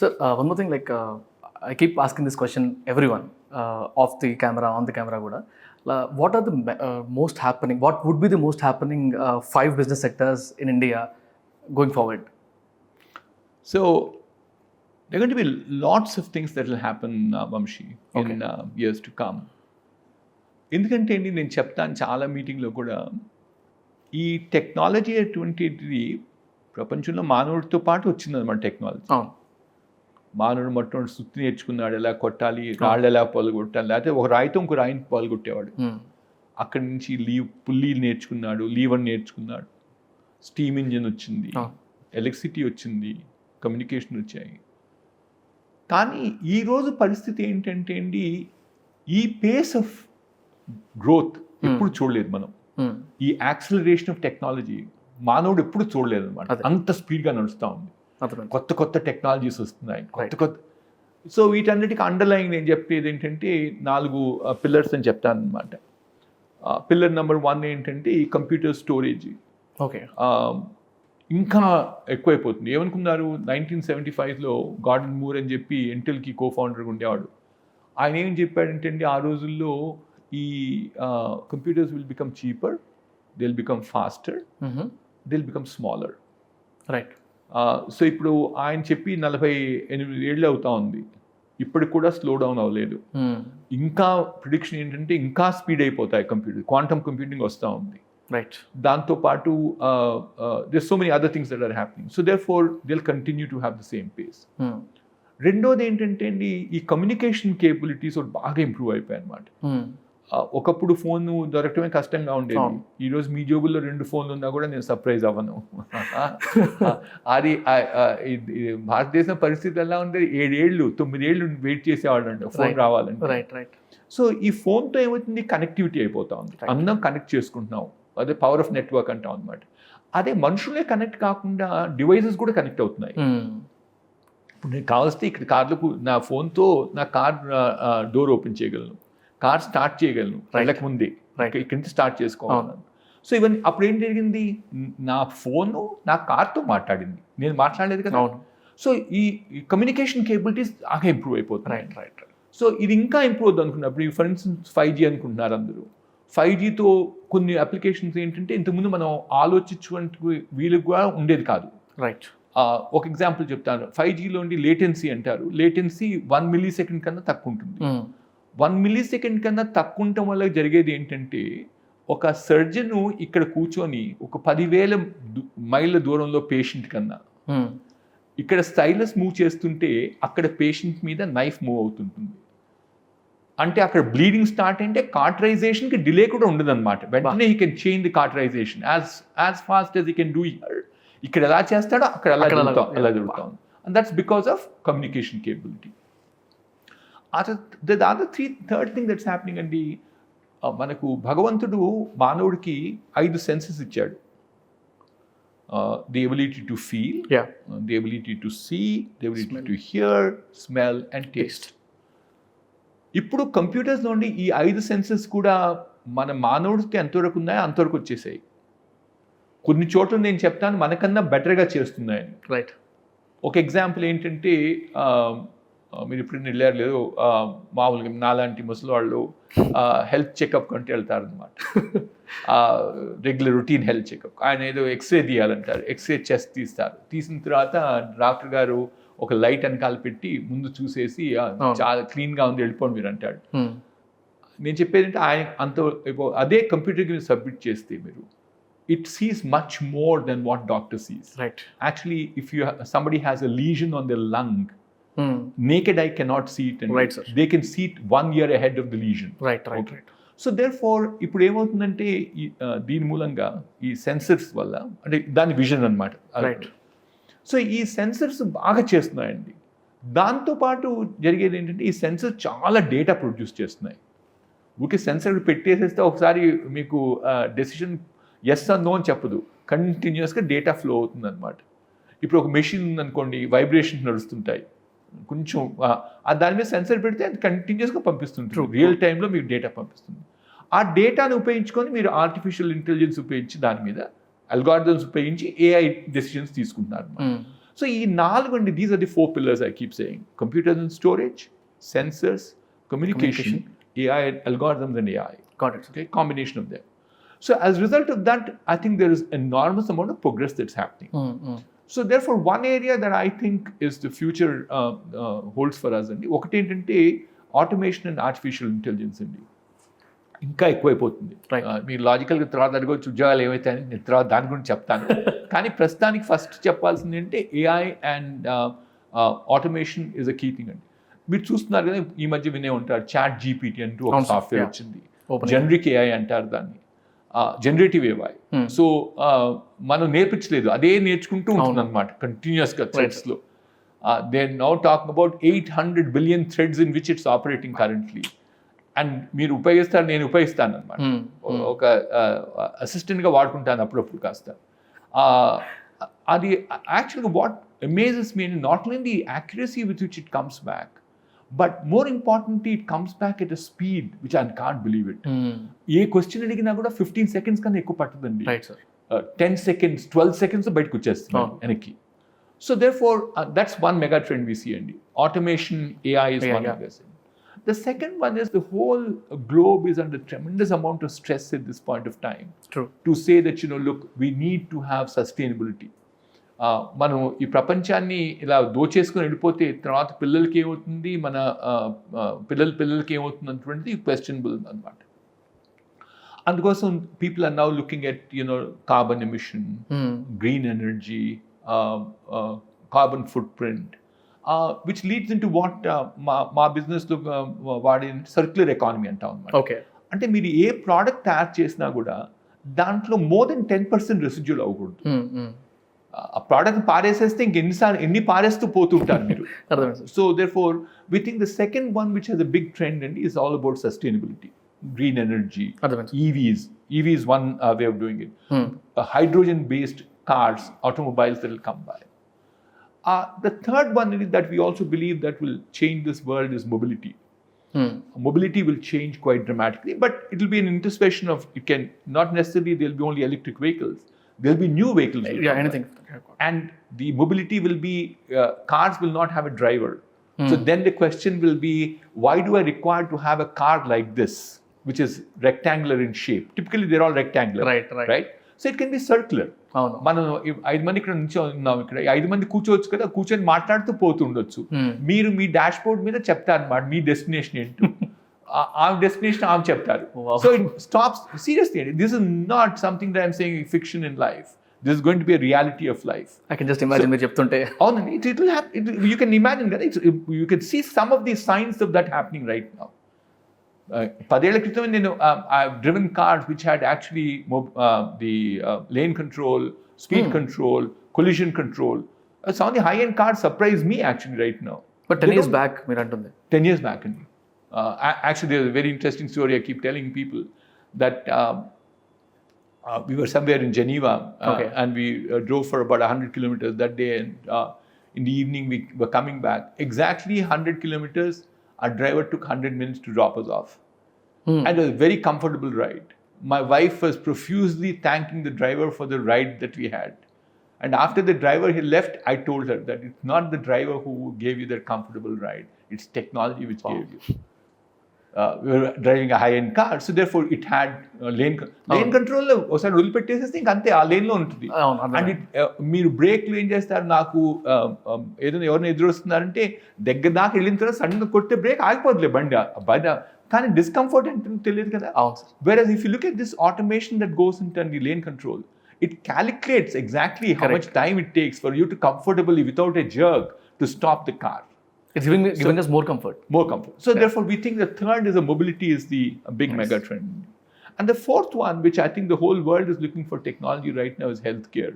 So one more thing, like I keep asking this question, everyone, off the camera, on the camera kuda. What are the most happening? What would be the most happening 5 business sectors in India going forward? So there are going to be lots of things that will happen, Vamshi, in years to come. ఎందుకంటే అండి నేను చెప్తాను చాలా మీటింగ్లో కూడా ఈ technology అటువంటిది ప్రపంచంలో మానవుడితో పాటు వచ్చిందన్నమాట టెక్నాలజీ. మానవుడు మొట్టమొదటి సుత్తి నేర్చుకున్నాడు, ఎలా కొట్టాలి, రాళ్ళు ఎలా పగలగొట్టాలి, లేకపోతే ఒక రాయితో ఇంకో రాయిని పగలగొట్టేవాడు. అక్కడి నుంచి పుల్లీలు నేర్చుకున్నాడు, లీవర్ నేర్చుకున్నాడు, స్టీమ్ ఇంజిన్ వచ్చింది, ఎలక్ట్రిసిటీ వచ్చింది, కమ్యూనికేషన్ వచ్చాయి. కానీ ఈరోజు పరిస్థితి ఏంటంటే అండి, ఈ పేస్ ఆఫ్ గ్రోత్ ఎప్పుడు చూడలేదు మనం. ఈ యాక్సిలరేషన్ ఆఫ్ టెక్నాలజీ మానవుడు ఎప్పుడు చూడలేదు అనమాట. అంత స్పీడ్గా నడుస్తూ ఉంది. కొత్త కొత్త టెక్నాలజీస్ వస్తున్నాయి, కొత్త. సో వీటన్నిటికీ అండర్లైన్ నేను చెప్పేది ఏంటంటే 4 పిల్లర్స్ అని చెప్తాను అనమాట. పిల్లర్ నెంబర్ 1 ఏంటంటే ఈ కంప్యూటర్ స్టోరేజ్. ఇంకా ఎక్కువైపోతుంది. ఏమనుకున్నారు, 1975లో గార్డన్ మూర్ అని చెప్పి ఇంటెల్కి కో-ఫౌండర్గా ఉండేవాడు. ఆయన ఏం చెప్పాడంటే ఆ రోజుల్లో ఈ computers will become cheaper, they will become faster, they will become smaller. Right. So ఇప్పుడు ఆయన చెప్పి 48 ఏళ్ళు అవుతా ఉంది, ఇప్పటికి కూడా స్లో డౌన్ అవ్వలేదు. ఇంకా ప్రిడిక్షన్ ఏంటంటే ఇంకా స్పీడ్ అయిపోతాయి కంప్యూటర్, క్వాంటమ్ కంప్యూటింగ్ వస్తూ ఉంది. రైట్. దాంతోపాటు there so many other things that are happening. So therefore they will continue to have the same pace. రెండోది ఏంటంటే అండి, ఈ కమ్యూనికేషన్ కేపబిలిటీస్ బాగా ఇంప్రూవ్ అయిపోయాయి అన్నమాట. ఒకప్పుడు ఫోన్ దొరకటమే కష్టంగా ఉండేది. ఈరోజు మీ జోబుల్లో 2 ఫోన్లు ఉన్నా కూడా నేను సర్ప్రైజ్ అవ్వను. అది భారతదేశం పరిస్థితి ఎలా ఉండేది, 7 ఏళ్ళు 9 ఏళ్ళు వెయిట్ చేసేవాళ్ళంట ఫోన్ రావాలంటే. సో ఈ ఫోన్తో ఏమవుతుంది, కనెక్టివిటీ అయిపోతా ఉంది, అందరం కనెక్ట్ చేసుకుంటున్నాం. అదే పవర్ ఆఫ్ నెట్వర్క్ అంటాం అనమాట. అదే మనుషులే కనెక్ట్ కాకుండా డివైసెస్ కూడా కనెక్ట్ అవుతున్నాయి. ఇప్పుడు నేను కావలిస్తే ఇక్కడ కార్లకు నా ఫోన్తో నా కార్ డోర్ ఓపెన్ చేయగలను, కార్ స్టార్ట్ చేయగలను, వెళ్ళక ముందే ఇక్కడి నుంచి స్టార్ట్ చేసుకోవాలి. సో ఇవన్నీ అప్పుడు ఏం జరిగింది, నా ఫోను నా కార్తో మాట్లాడింది, నేను మాట్లాడలేదు కదా. సో ఈ కమ్యూనికేషన్ కేపబిలిటీస్ బాగా ఇంప్రూవ్ అయిపోతున్నాయి. సో ఇది ఇంకా ఇంప్రూవ్ అవుతుంది అనుకున్నప్పుడు, ఫర్ ఇన్స్టెన్స్ 5G అనుకుంటున్నారు అందరూ. 5Gతో కొన్ని అప్లికేషన్స్ ఏంటంటే ఇంతకుముందు మనం ఆలోచించుకుంటూ వీళ్ళకి కూడా ఉండేది కాదు. రైట్. ఒక ఎగ్జాంపుల్ చెప్తాను. 5Gలో ఉండి లేటెన్సీ అంటారు. లేటెన్సీ 1 millisecond కన్నా తక్కువ ఉంటుంది. 1 millisecond కన్నా తక్కువ ఉండటం వల్ల జరిగేది ఏంటంటే, ఒక సర్జను ఇక్కడ కూర్చొని ఒక 10,000 మైళ్ళ దూరంలో పేషెంట్ కన్నా ఇక్కడ స్టైలస్ మూవ్ చేస్తుంటే అక్కడ పేషెంట్ మీద నైఫ్ మూవ్ అవుతుంటుంది. అంటే అక్కడ బ్లీడింగ్ స్టార్ట్ అంటే కార్టరైజేషన్కి డిలే కూడా ఉండదన్నమాట. వెంటనే he can change the cauterization as fast as he can do here. ఇక్కడ ఎలా చేస్తాడో అక్కడ ఎలా జరుగుతాం. And that's because of communication capability. The other third thing that's happening అండి, మనకు భగవంతుడు మానవుడికి 5 సెన్సెస్ ఇచ్చాడు. The ability to feel, the ability to see, the ability to hear, smell and taste. ఇప్పుడు కంప్యూటర్స్ నుండి ఈ 5 సెన్సెస్ కూడా మన మానవుడికి ఎంతవరకు ఉన్నాయో అంతవరకు వచ్చేసాయి. కొన్ని చోట్ల నేను చెప్తాను మనకన్నా బెటర్గా చేస్తున్నాయని. రైట్. ఒక ఎగ్జాంపుల్ ఏంటంటే, మీరు ఇప్పుడు వెళ్ళారు లేదు, మామూలుగా నాలాంటి ముసలి వాళ్ళు హెల్త్ చెకప్ కంటే వెళ్తారనమాట. Regular routine health checkup. ఆయన ఏదో ఎక్స్రే తీయాలంటారు, ఎక్స్రే చెస్ట్ తీస్తారు. తీసిన తర్వాత డాక్టర్ గారు ఒక లైట్ వెనకాల పెట్టి ముందు చూసేసి చాలా క్లీన్గా ఉంది వెళ్ళిపోండి మీరు అంటాడు. నేను చెప్పేది అంటే ఆయన అంత అదే కంప్యూటర్కి మీరు సబ్మిట్ చేస్తే మీరు it sees much more than what doctor sees. Right. Actually, if somebody has a lesion on their lung, naked eye cannot see it, and right, sir. they can see it 1 year ahead of the lesion. Right. So therefore, ఇప్పుడు ఏమవుతుందంటే దీని మూలంగా ఈ sensors వల్ల, అంటే దాని vision అన్నమాట. Right. So ఈ సెన్సర్స్ బాగా చేస్తున్నాయండి. దాంతోపాటు జరిగేది ఏంటంటే ఈ సెన్సర్స్ చాలా డేటా ప్రొడ్యూస్ చేస్తున్నాయి. ఊరికే సెన్సర్ పెట్టేసేస్తే ఒకసారి మీకు డెసిషన్ ఎస్ ఆర్ నో అని చెప్పదు, కంటిన్యూస్గా డేటా ఫ్లో అవుతుంది అనమాట. ఇప్పుడు ఒక మెషిన్ ఉందనుకోండి, వైబ్రేషన్స్ నడుస్తుంటాయి, కొంచెం దాని మీద సెన్సర్ పెడితే అది కంటిన్యూస్గా పంపిస్తుంది, రియల్ టైంలో మీకు డేటా పంపిస్తుంది. ఆ డేటాను ఉపయోగించుకొని మీరు ఆర్టిఫిషియల్ ఇంటెలిజెన్స్ ఉపయోగించి దాని మీద అల్గారిథమ్స్ ఉపయోగించి ఏఐ డెసిషన్స్ తీసుకుంటున్నారు. సో ఈ 4 అండి, these are the 4 pillars I keep saying: computers and storage, sensors, communication, AI, algorithms and AI. Got it. Okay, combination of them. So as a result of that, I think there is enormous amount of progress that's happening. So therefore, one area that I think is the future holds for us andi, ఒకటి ఏంటంటే automation and artificial intelligence అండి. ఇంకా ఎక్కువైపోతుంది. మీరు లాజికల్గా తర్వాత అడగవచ్చు ఉద్యోగాలు ఏమైతాయని, నేను తర్వాత దాని గురించి చెప్తాను. కానీ ప్రస్తుతానికి ఫస్ట్ చెప్పాల్సింది అంటే AI and automation is a key thing అండి. మీరు చూస్తున్నారు కదా, ఈ మధ్య వినే ఉంటారు చాట్ జీపీటీ అంటూ ఒక సాఫ్ట్వేర్ వచ్చింది. జనరిక్ AI అంటారు దాన్ని, జనరేటివ్ AI. సో మనం నేర్పించలేదు, అదే నేర్చుకుంటూ ఉంటుంది అనమాట కంటిన్యూస్గా థ్రెడ్స్లో. They are now talking about 800 billion threads in which it's operating currently. And మీరు ఉపయోగిస్తారు, నేను ఉపయోగిస్తాను అనమాట. ఒక అసిస్టెంట్గా వాడుకుంటాను అప్పుడప్పుడు కాస్త. అది యాక్చువల్గా what amazes me not only the accuracy with which it comes back, but more importantly it comes back at a speed which I can't believe it. A question అడిగినా కూడా 15 seconds కన్నా ఎక్కువ పట్టుదండి. 10 seconds, 12 seconds బయటకు వచ్చేస్తుంది వెనక్కి. So therefore that's one mega trend we see అండి. Automation, AI is one of this. The second one is the whole globe is under tremendous amount of stress at this point of time. True. To say that, look, we need to have sustainability. మనం ఈ ప్రపంచాన్ని ఇలా దోచేసుకుని వెళ్ళిపోతే తర్వాత పిల్లలకి ఏమవుతుంది, మన పిల్లలకి ఏమవుతుంది అన్నటువంటిది క్వశ్చనబుల్ అనమాట. అందుకోసం people are now looking at carbon emission, green energy, carbon footprint, which leads into what మా బిజినెస్లో వాడే సర్క్యులర్ ఎకానమీ అంటాం అనమాట. ఓకే, అంటే మీరు ఏ ప్రోడక్ట్ తయారు చేసినా కూడా దాంట్లో more than 10% రెసిడ్యూల్ అవ్వకూడదు. ఆ ప్రోడక్ట్ పారేసేస్తే ఎన్ని పారేస్తూ పోతుంటారు మీరు. So therefore we think the second one which has a big trend and is all about sustainability, green energy, EV is one way of doing it. Hydrogen based cars, automobiles that will come by. The third one is that we also believe that will change this world is mobility. Mobility will change quite dramatically, but it will be an intersection of, it can not necessarily there will be only electric vehicles, there will be new vehicles. Anything. And the mobility will be, cars will not have a driver. So then the question will be, why do I require to have a car like this, which is rectangular in shape? Typically they're all rectangular. Right? So it can be circular. మనం 5 మంది ఇక్కడ నుంచి ఉన్నాం, ఇక్కడ 5 మంది కూర్చోవచ్చు కదా, కూర్చొని మాట్లాడుతూ పోతుండొచ్చు. మీరు మీ డాష్ బోర్డ్ మీద చెప్తారు అన్నమాట మీ డెస్టినేషన్ ఏంటో, ఆ డెస్టినేషన్ ఆమె చెప్తారు. So it stops. Seriously, this is not something that I'm saying fiction in life. This is going to be a reality of life. I can just imagine మీరు చెప్తుంటే. అవునండి, it will happen. You can imagine that. You can see some of the signs of that happening right now. 10 ఏళ్ల క్రితం నేను I've driven cars which had actually the lane control, speed control, collision control. Some of the high-end cars surprise me actually right now. But 10 years back మీరు అంటుంది. 10 years back అండి. Actually there's a very interesting story I keep telling people that we were somewhere in Geneva and we drove for about 100 kilometers that day, and in the evening we were coming back. Exactly 100 kilometers, our driver took 100 minutes to drop us off. And it was a very comfortable ride. My wife was profusely thanking the driver for the ride that we had. And after the driver he left, I told her that it's not the driver who gave you that comfortable ride, it's technology which gave you. We were driving a high-end car, so therefore it had lane control. ఒకసారి వదిలిపెట్టేసేస్తే ఇంక అంతే, ఆ లేన్లో ఉంటుంది. And మీరు బ్రేక్లు ఏం చేస్తారు, నాకు ఏదైనా ఎవరైనా ఎదురొస్తున్నారంటే దగ్గర దాకా వెళ్ళిన తర్వాత సడన్గా కొట్టే బ్రేక్ ఆగిపోతులే బండి, కానీ డిస్కంఫర్ట్ అంటే తెలియదు కదా. Whereas if you look at this automation that goes into the lane control, it calculates exactly how much time it takes for you to comfortably, without a jerk, to stop the car. It's giving us more comfort. So therefore we think the third is mobility is the big mega trend. And the fourth one, which I think the whole world is looking for technology right now, is healthcare.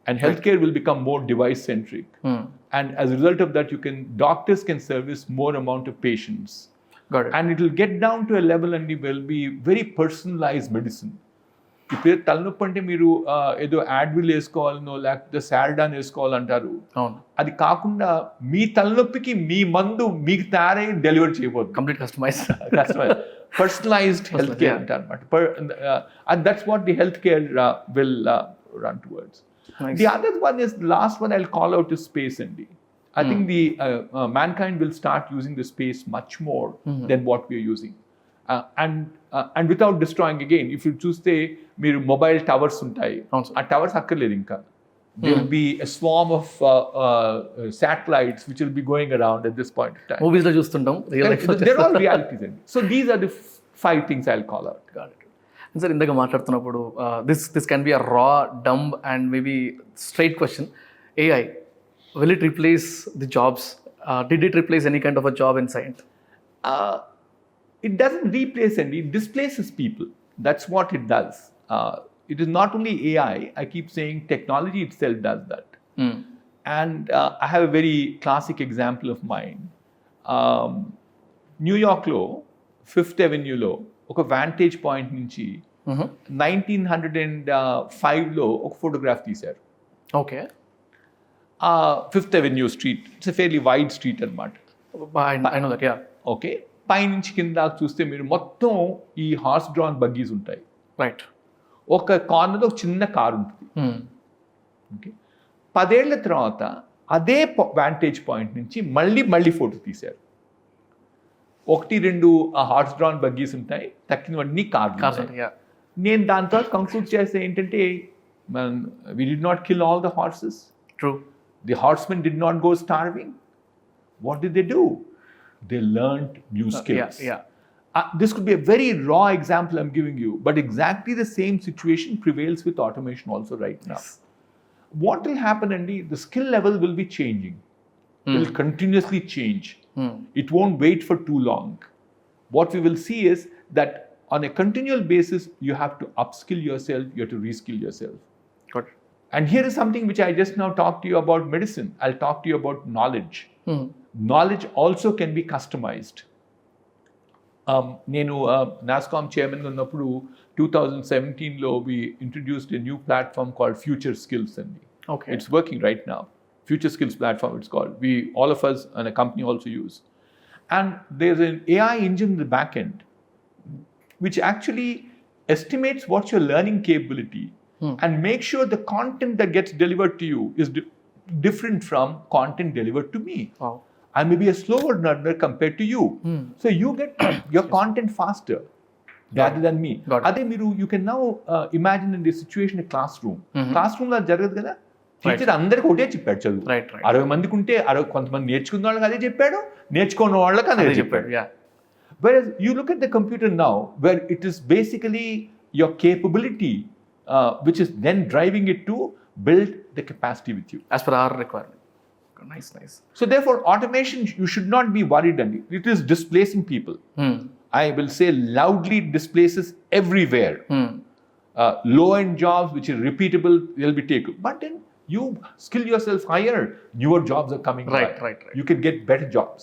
And healthcare will become more device centric. And as a result of that, doctors can service more amount of patients. Got it. And it will get down to a level and it will be very personalized medicine. ఇప్పుడు తలనొప్పి అంటే మీరు ఏదో యాడ్విల్ వేసుకోవాలనో లేకపోతే సాల్డాన్ వేసుకోవాలంటారు. అది కాకుండా మీ తలనొప్పికి మీ మందు మీకు తయారై డెలివర్ చేయబోతుంది. Complete customise personalised health care అంటారు అనమాట. And that's what the health care will run towards. Nice. The other one is, the last one I'll call out is space, Andy. I think the mankind will start using the space much more than what we are using. And without destroying again, if you చూస్తే మీరు mobile towers ఉంటాయి, ఆ towers అక్కర్లేదు ఇంకా. There will be a swarm of satellites which will be going around at this point of time. Movies లో చూస్తుంటాం, real life లో They're all realities, Andy. So these are the 5 things I'll call out. Got it. Sir ఇందాక మాట్లాడుతున్నప్పుడు this can be a రా dumb and maybe straight question. AI, will it replace the jobs? Did it replace any kind of a job in science? It doesn't replace any, it displaces people. That's what it does. It is not only AI, I keep saying technology itself does that. And I have a very classic example of mine. New York lo, 5th Avenue lo, ఒక vantage point నుంచి 1905 లో ఒక photograph తీశారు. Okay. 5th Avenue street, it's a fairly wide street అన్నమాట. I know that, yeah. Okay, పైనుంచి కింద చూస్తే మీరు మొత్తం ఈ హార్స్ డ్రాన్ బగ్గీస్ ఉంటాయి. రైట్. ఒక కార్నర్లో ఒక చిన్న కారు ఉంటుంది. ఓకే, 10 ఏళ్ల తర్వాత అదే వాంటేజ్ పాయింట్ నుంచి మళ్ళీ ఫోటో తీశారు. 1-2 హార్స్ డ్రాన్ బగ్గీస్ ఉంటాయి, తక్కినవన్నీ కార్లు. నేను దాని తర్వాత కంక్లూడ్ చేస్తే ఏంటంటే, we did not kill all the horses. True. The horsemen did not go starving. What did they do? They learned new skills. This could be a very raw example I'm giving you, but exactly the same situation prevails with automation also right now. Yes. What will happen, Andy? The skill level will be changing. It will continuously change. It won't wait for too long. What we will see is that on a continual basis, you have to upskill yourself, you have to reskill yourself. Good. And here is something which I just now talked to you about medicine. I'll talk to you about knowledge. Knowledge also can be customized. నేను NASSCOM chairman ఉన్నప్పుడు 2017లో we introduced a new platform called Future Skills. Okay. It's working right now. Future Skills platform it's called. All of us and a company also use. And there's an AI engine in the back end which actually estimates what's your learning capability and make sure the content that gets delivered to you is different from content delivered to me. Wow. I may be a slower learner compared to you. So you get your content faster rather than me. Ade meeru, you can now imagine in this situation a classroom. Classroom la jaragadu kada. Teacher అందరికి ఒకటే చెప్పాడు చదువు. 60 మందికి ఉంటే 60 కొంతమంది నేర్చుకున్న వాళ్ళకి అదే చెప్పాడు, నేర్చుకున్న వాళ్ళకి అదే చెప్పాడు. Whereas you look at the computer now, where it is basically your capability which is then driving it to build the capacity with you. As per our requirement. Nice. So therefore, automation, you should not be worried, Andy. It is displacing people. I will say loudly, it displaces everywhere. Low-end jobs, which are repeatable, they'll be taken. But then you skill yourself higher, newer jobs are coming. Right. You can get better jobs.